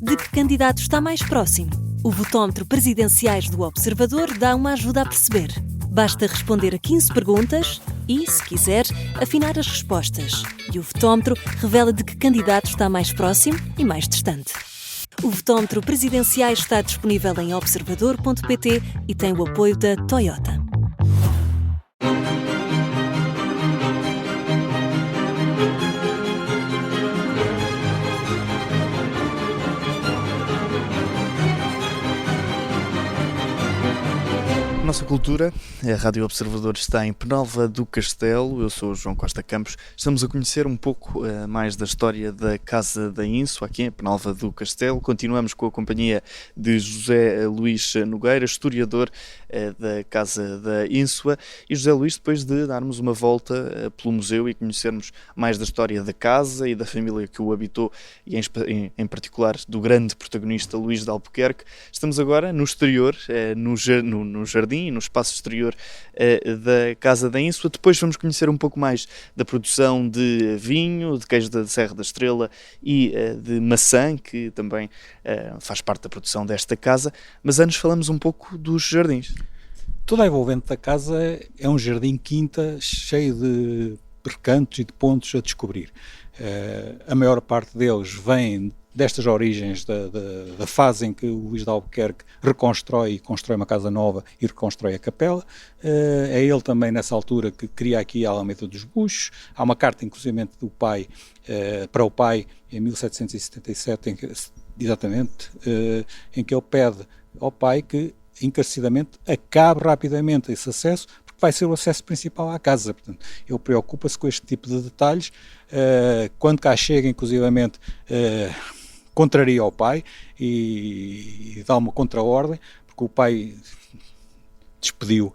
de que candidato está mais próximo? O votómetro Presidenciais do Observador dá uma ajuda a perceber. Basta responder a 15 perguntas e, se quiser, afinar as respostas. E o votómetro revela de que candidato está mais próximo e mais distante. O votómetro Presidenciais está disponível em observador.pt e tem o apoio da Toyota. Nossa cultura, a Rádio Observador está em Penalva do Castelo, eu sou o João Costa Campos. Estamos a conhecer um pouco mais da história da Casa da Ínsua, aqui em Penalva do Castelo. Continuamos com a companhia de José Luís Nogueira, historiador da Casa da Ínsua. E José Luís, depois de darmos uma volta pelo museu e conhecermos mais da história da casa e da família que o habitou, e em particular do grande protagonista Luís de Albuquerque, estamos agora no exterior, no jardim, no espaço exterior da Casa da Ínsua. Depois vamos conhecer um pouco mais da produção de vinho, de queijo da Serra da Estrela e de maçã, que também faz parte da produção desta casa. Mas antes falamos um pouco dos jardins. Toda a envolvente da casa é um jardim-quinta cheio de recantos e de pontos a descobrir. A maior parte deles vem destas origens da fase em que o Luís de Albuquerque reconstrói e constrói uma casa nova e reconstrói a capela. É ele também nessa altura que cria aqui a Alameda dos Buxos. Há uma carta inclusive do pai para o pai em 1777 em que ele pede ao pai que encarecidamente acabe rapidamente esse acesso, porque vai ser o acesso principal à casa. Portanto, ele preocupa-se com este tipo de detalhes. Quando cá chega, inclusivamente, contraria ao pai e dá uma contra-ordem, porque o pai despediu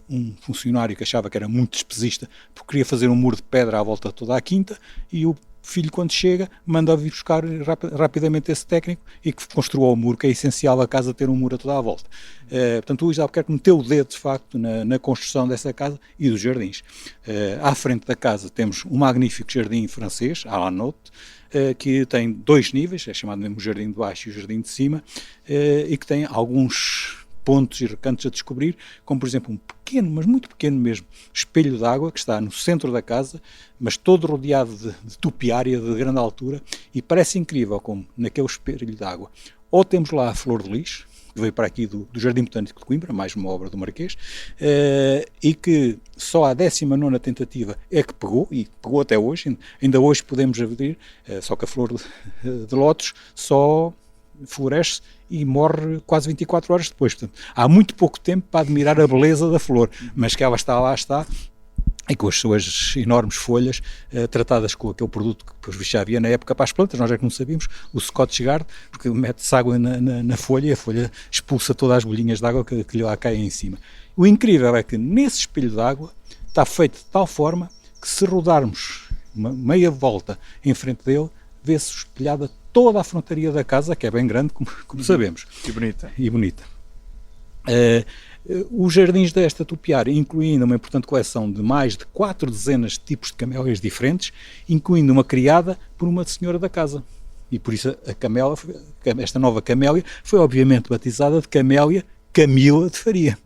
um funcionário que achava que era muito despesista, porque queria fazer um muro de pedra à volta de toda a quinta, e o filho, quando chega, manda vir buscar rapidamente esse técnico e que construiu o muro, que é essencial a casa ter um muro a toda a volta. Portanto, o Luís de Albuquerque meteu o dedo, de facto, na construção dessa casa e dos jardins. À frente da casa temos um magnífico jardim francês, à la note, que tem 2 níveis, é chamado mesmo o jardim de baixo e o jardim de cima, e que tem alguns pontos e recantos a descobrir, como por exemplo um pequeno, mas muito pequeno mesmo, espelho d'água que está no centro da casa, mas todo rodeado de tupiária de grande altura, e parece incrível como naquele espelho d'água ou temos lá a flor de lis, que veio para aqui do Jardim Botânico de Coimbra, mais uma obra do Marquês, e que só à 19ª tentativa é que pegou, e pegou até hoje, ainda hoje podemos abrir, só que a flor de lótus só floresce e morre quase 24 horas depois. Portanto, há muito pouco tempo para admirar a beleza da flor, mas que ela está lá, está, e com as suas enormes folhas tratadas com aquele produto que depois já havia na época para as plantas, nós é que não sabíamos, o Scotch Guard, porque mete-se água na folha e a folha expulsa todas as bolhinhas de água que lhe lá caem em cima. O incrível é que nesse espelho de água está feito de tal forma que, se rodarmos uma meia volta em frente dele, vê-se espelhada toda a frontaria da casa, que é bem grande, como sabemos. E bonita. Os jardins desta tupiária incluindo uma importante coleção de mais de 4 dezenas de tipos de camélias diferentes, incluindo uma criada por uma senhora da casa. E por isso esta nova camélia foi obviamente batizada de Camélia Camila de Faria,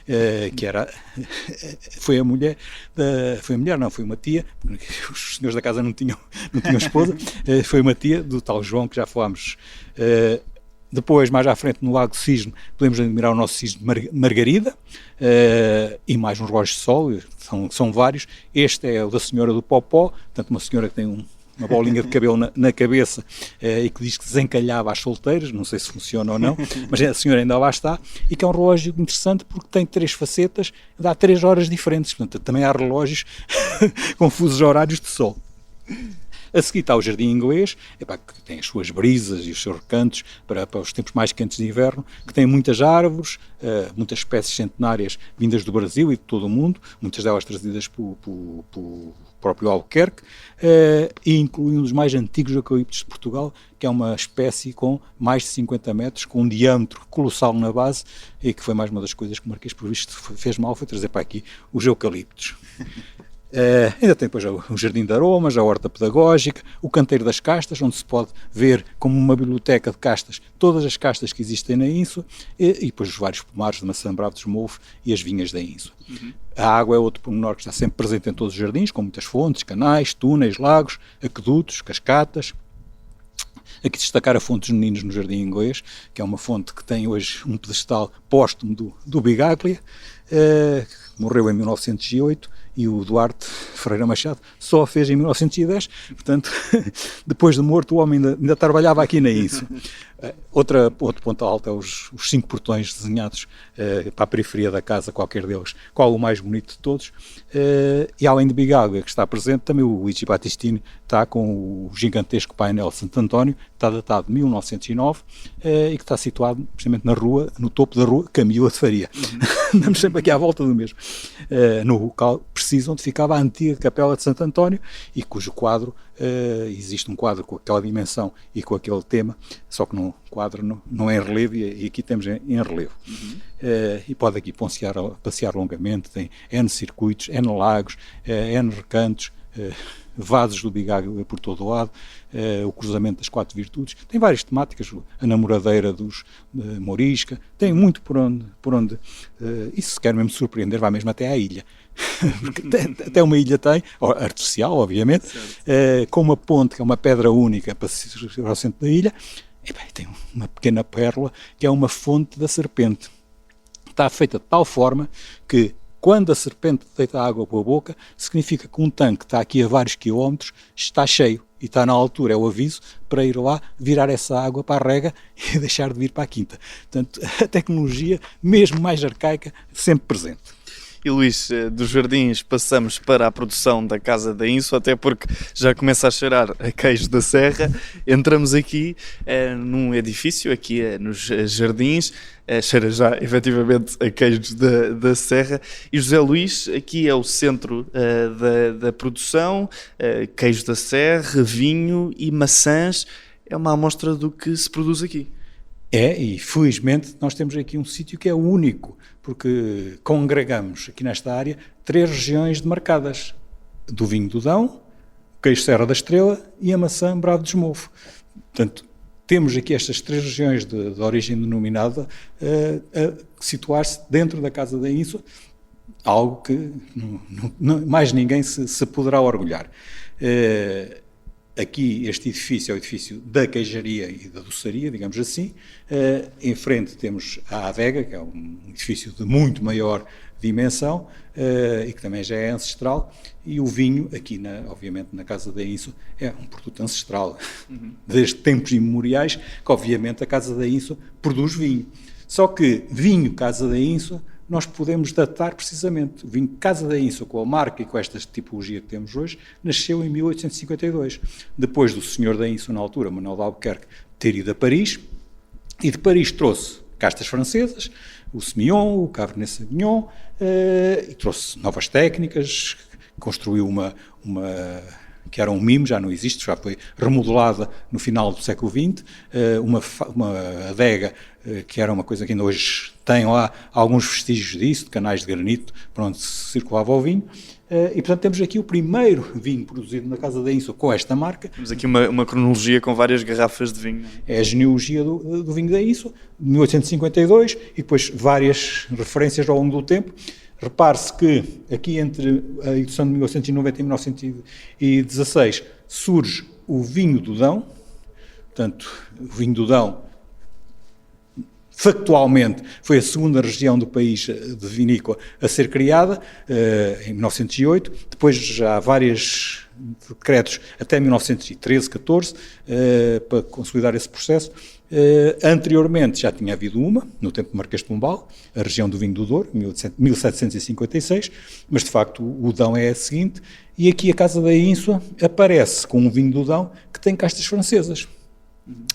que foi uma tia, porque os senhores da casa não tinham esposa, foi uma tia do tal João que já falámos. Depois, mais à frente, no Lago Cisne, podemos admirar o nosso Cisne Margarida, e mais um relógio de sol, são vários. Este é o da Senhora do Popó, portanto uma senhora que tem uma bolinha de cabelo na cabeça, e que diz que desencalhava às solteiras, não sei se funciona ou não, mas a senhora ainda lá está, e que é um relógio interessante porque tem 3 facetas, dá 3 horas diferentes, portanto também há relógios com fusos horários de sol. A seguir está o Jardim Inglês, que tem as suas brisas e os seus recantos para os tempos mais quentes de inverno, que tem muitas árvores, muitas espécies centenárias vindas do Brasil e de todo o mundo, muitas delas trazidas pelo próprio Albuquerque, e inclui um dos mais antigos eucaliptos de Portugal, que é uma espécie com mais de 50 metros, com um diâmetro colossal na base, e que foi mais uma das coisas que o Marquês, por visto, fez mal, foi trazer para aqui os eucaliptos. Ainda tem depois o Jardim de Aromas, a Horta Pedagógica, o Canteiro das Castas, onde se pode ver como uma biblioteca de castas todas as castas que existem na Ínsula, e depois os vários pomares de maçã, bravo de mofo e as vinhas da Ínsula. A água é outro pormenor que está sempre presente em todos os jardins, com muitas fontes, canais, túneis, lagos, aquedutos, cascatas. Aqui destacar a fonte dos meninos no Jardim Inglês, que é uma fonte que tem hoje um pedestal póstumo do Bigaglia, que morreu em 1908, e o Duarte Ferreira Machado só a fez em 1910, portanto, depois de morto o homem ainda trabalhava aqui na Ínsula. Outro ponto alto é os 5 portões desenhados para a periferia da casa, qualquer deles, qual o mais bonito de todos, e além de Bigaglia, que está presente, também o Luigi Battistini está com o gigantesco painel Santo António, está datado de 1909, e que está situado precisamente na rua, no topo da rua Camila de Faria. Andamos sempre aqui à volta do mesmo. No local preciso onde ficava a antiga Capela de Santo António, e cujo quadro, existe um quadro com aquela dimensão e com aquele tema, só que no quadro não é em relevo, e aqui temos em relevo. E pode aqui passear longamente, tem N circuitos, N lagos, N recantos, vasos do Bigaglia por todo o lado, o cruzamento das 4 virtudes, tem várias temáticas, a namoradeira dos Mourisca, tem muito por onde e se quer mesmo surpreender, vai mesmo até à ilha. Até uma ilha tem, artificial obviamente, com uma ponte que é uma pedra única para chegar ao centro da ilha, e bem, tem uma pequena pérola que é uma fonte da serpente. Está feita de tal forma que quando a serpente deita água pela boca, significa que um tanque que está aqui a vários quilómetros está cheio e está na altura, é o aviso para ir lá, virar essa água para a rega e deixar de vir para a quinta. Portanto, a tecnologia, mesmo mais arcaica, sempre presente. E Luís, dos jardins passamos para a produção da Casa da Ínsula, até porque já começa a cheirar a queijo da serra. Entramos aqui num edifício, aqui nos jardins, cheira já efetivamente a queijo da serra. E José Luís, aqui é o centro da produção, queijo da serra, vinho e maçãs. É uma amostra do que se produz aqui. E felizmente nós temos aqui um sítio que é único, porque congregamos aqui nesta área 3 regiões demarcadas, do vinho do Dão, o queijo Serra da Estrela e a maçã Bravo de Mofo. Portanto, temos aqui estas 3 regiões de origem denominada a situar-se dentro da Casa da Ínsula, algo que mais ninguém se poderá orgulhar. Aqui este edifício é o edifício da queijaria e da doçaria, digamos assim. Em frente temos a adega, que é um edifício de muito maior dimensão e que também já é ancestral. E o vinho, aqui obviamente na Casa da Ínsula, é um produto ancestral. Desde tempos imemoriais que obviamente a Casa da Ínsula produz vinho. Só que vinho Casa da Ínsula nós podemos datar precisamente. O vinho Casa da Ínsula, com a marca e com esta tipologia que temos hoje, nasceu em 1852, depois do senhor da Ínsula, na altura, Manuel de Albuquerque, ter ido a Paris, e de Paris trouxe castas francesas, o Semillon, o Cabernet Sauvignon, e trouxe novas técnicas, construiu uma que era um mimo, já não existe, já foi remodelada no final do século XX, uma adega que era uma coisa que ainda hoje tem lá alguns vestígios disso, de canais de granito, por onde se circulava o vinho, e portanto temos aqui o primeiro vinho produzido na Casa da Ínsula com esta marca. Temos aqui uma cronologia com várias garrafas de vinho. É a genealogia do vinho da Ínsula, de 1852, e depois várias referências ao longo do tempo. Repare-se que aqui entre a edição de 1890 e 1916 surge o vinho do Dão, portanto, o vinho do Dão factualmente foi a segunda região do país de vinícola a ser criada, em 1908, depois já há vários decretos até 1913, 14, para consolidar esse processo. Anteriormente já tinha havido uma, no tempo do Marquês de Pombal, a região do vinho do Douro, 1756, mas de facto o Dão é a seguinte, e aqui a Casa da Ínsula aparece com um vinho do Dão que tem castas francesas.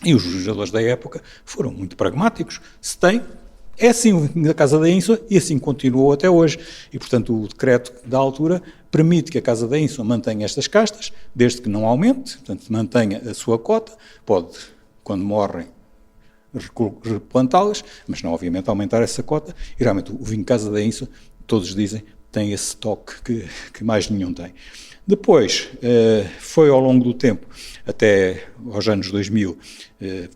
E os legisladores da época foram muito pragmáticos. Se tem, é assim o vinho da Casa da Ínsula e assim continuou até hoje. E, portanto, o decreto da altura permite que a Casa da Ínsula mantenha estas castas, desde que não aumente, portanto, mantenha a sua cota, pode, quando morrem, replantá-las, mas não, obviamente, aumentar essa cota. E, realmente, o vinho Casa da Ínsula, todos dizem, tem esse toque que mais nenhum tem. Depois, foi ao longo do tempo, até aos anos 2000,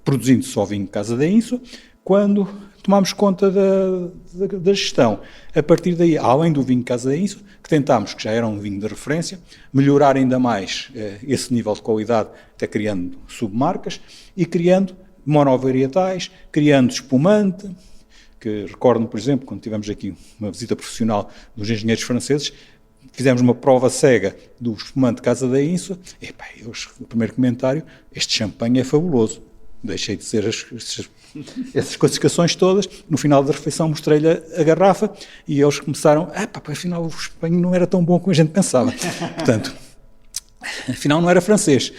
produzindo só vinho Casa da Ínsua, quando tomámos conta da gestão. A partir daí, além do vinho Casa da Ínsua, que tentámos, que já era um vinho de referência, melhorar ainda mais esse nível de qualidade, até criando submarcas e criando monovarietais, criando espumante, que recordo-me, por exemplo, quando tivemos aqui uma visita profissional dos engenheiros franceses, fizemos uma prova cega do espumante Casa da Ínsua, e pá, o primeiro comentário, este champanhe é fabuloso. Deixei de ser essas classificações todas, no final da refeição mostrei-lhe a garrafa e eles começaram, afinal o champanhe não era tão bom como a gente pensava. Portanto, afinal não era francês.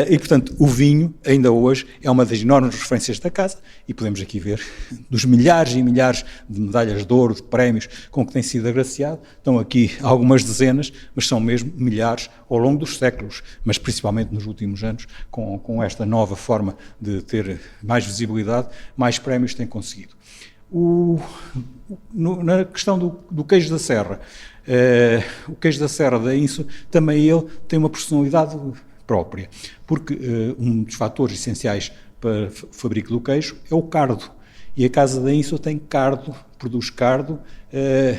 E, portanto, o vinho, ainda hoje, é uma das enormes referências da casa e podemos aqui ver dos milhares e milhares de medalhas de ouro, de prémios com que tem sido agraciado. Estão aqui algumas dezenas, mas são mesmo milhares ao longo dos séculos, mas principalmente nos últimos anos, com esta nova forma de ter mais visibilidade, mais prémios tem conseguido. Na questão do queijo da Serra, o queijo da Serra da Ínsua, também ele tem uma personalidade própria, porque um dos fatores essenciais para o fabrico do queijo é o cardo, e a Casa da Ínsua tem cardo, produz cardo,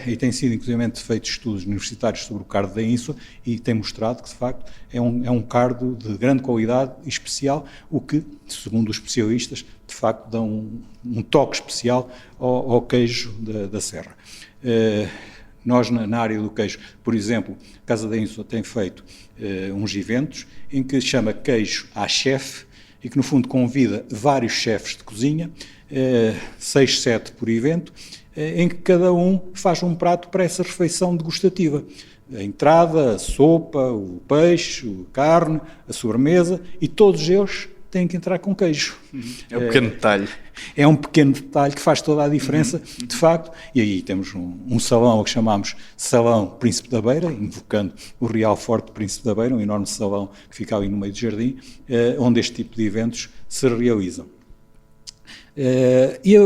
e tem sido inclusive feitos estudos universitários sobre o cardo da Ínsua e tem mostrado que de facto é um cardo de grande qualidade e especial, o que, segundo os especialistas, de facto dá um toque especial ao queijo da Serra. Nós, na área do queijo, por exemplo, a Casa da Ínsua tem feito uns eventos em que chama queijo à chefe e que, no fundo, convida vários chefes de cozinha, 6, 7 por evento, em que cada um faz um prato para essa refeição degustativa. A entrada, a sopa, o peixe, a carne, a sobremesa, e todos eles têm que entrar com queijo. É um pequeno detalhe. É um pequeno detalhe que faz toda a diferença, de facto, e aí temos um salão que chamamos Salão Príncipe da Beira, invocando o Real Forte Príncipe da Beira, um enorme salão que fica ali no meio do jardim, onde este tipo de eventos se realizam. E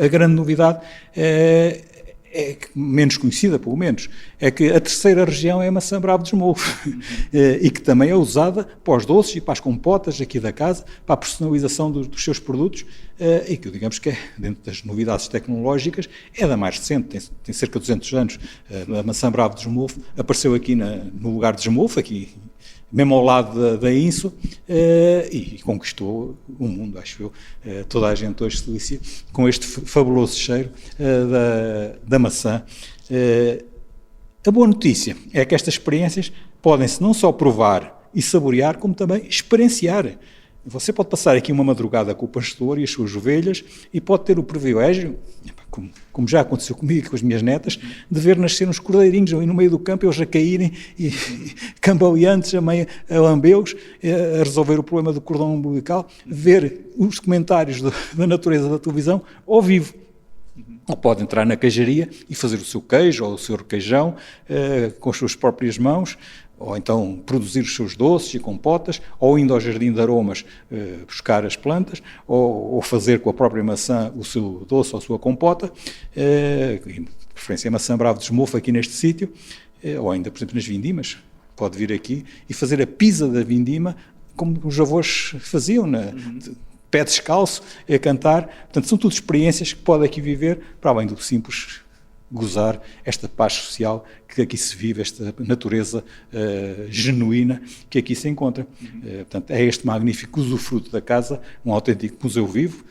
a grande novidade é menos conhecida, pelo menos, é que a terceira região é a maçã bravo de esmolfo e que também é usada para os doces e para as compotas aqui da casa, para a personalização dos seus produtos e que, digamos que é, dentro das novidades tecnológicas, é da mais recente, tem cerca de 200 anos. A maçã bravo de esmolfo apareceu aqui no lugar de esmolfo, aqui mesmo ao lado da Ínsua, e conquistou o mundo, acho eu. Toda a gente hoje se delicia com este fabuloso cheiro da maçã. A boa notícia é que estas experiências podem-se não só provar e saborear, como também experienciar. Você pode passar aqui uma madrugada com o pastor e as suas ovelhas e pode ter o privilégio, como já aconteceu comigo e com as minhas netas, de ver nascer uns cordeirinhos ali no meio do campo, eles a caírem e cambaleantes, a lambê-los, a resolver o problema do cordão umbilical, ver os comentários da natureza da televisão ao vivo. Ou pode entrar na queijaria e fazer o seu queijo ou o seu requeijão com as suas próprias mãos, ou então produzir os seus doces e compotas, ou indo ao jardim de aromas buscar as plantas, ou fazer com a própria maçã o seu doce ou a sua compota, de preferência a maçã bravo de esmolfo aqui neste sítio, ou ainda, por exemplo, nas vindimas, pode vir aqui e fazer a pisa da vindima como os avós faziam, pé descalço, a cantar. Portanto, são tudo experiências que pode aqui viver, para além do simples gozar esta paz social que aqui se vive, esta natureza genuína que aqui se encontra. Portanto, é este magnífico usufruto da casa, um autêntico museu vivo,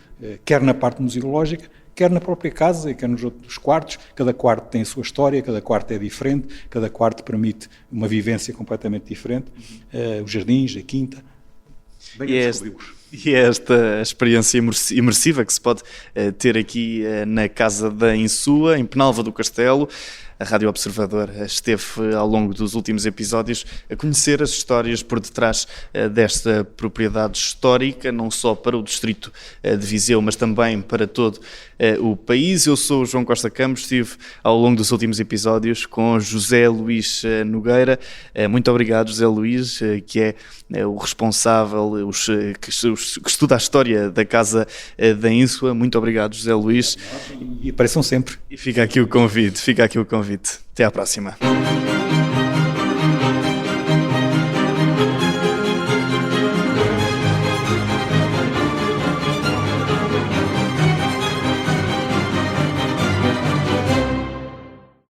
quer na parte museológica, quer na própria casa e quer nos outros quartos. Cada quarto tem a sua história, cada quarto é diferente, cada quarto permite uma vivência completamente diferente. Os jardins, a quinta, bem E é esta experiência imersiva que se pode ter aqui na Casa da Ínsua, em Penalva do Castelo. A Rádio Observador esteve ao longo dos últimos episódios a conhecer as histórias por detrás desta propriedade histórica, não só para o distrito de Viseu, mas também para todo o país. Eu sou o João Costa Campos, estive ao longo dos últimos episódios com José Luís Nogueira. Muito obrigado, José Luís, que é o responsável, que estuda a história da Casa da Ínsua. Muito obrigado, José Luís. E apareçam sempre. E fica aqui o convite. convite. Até à próxima.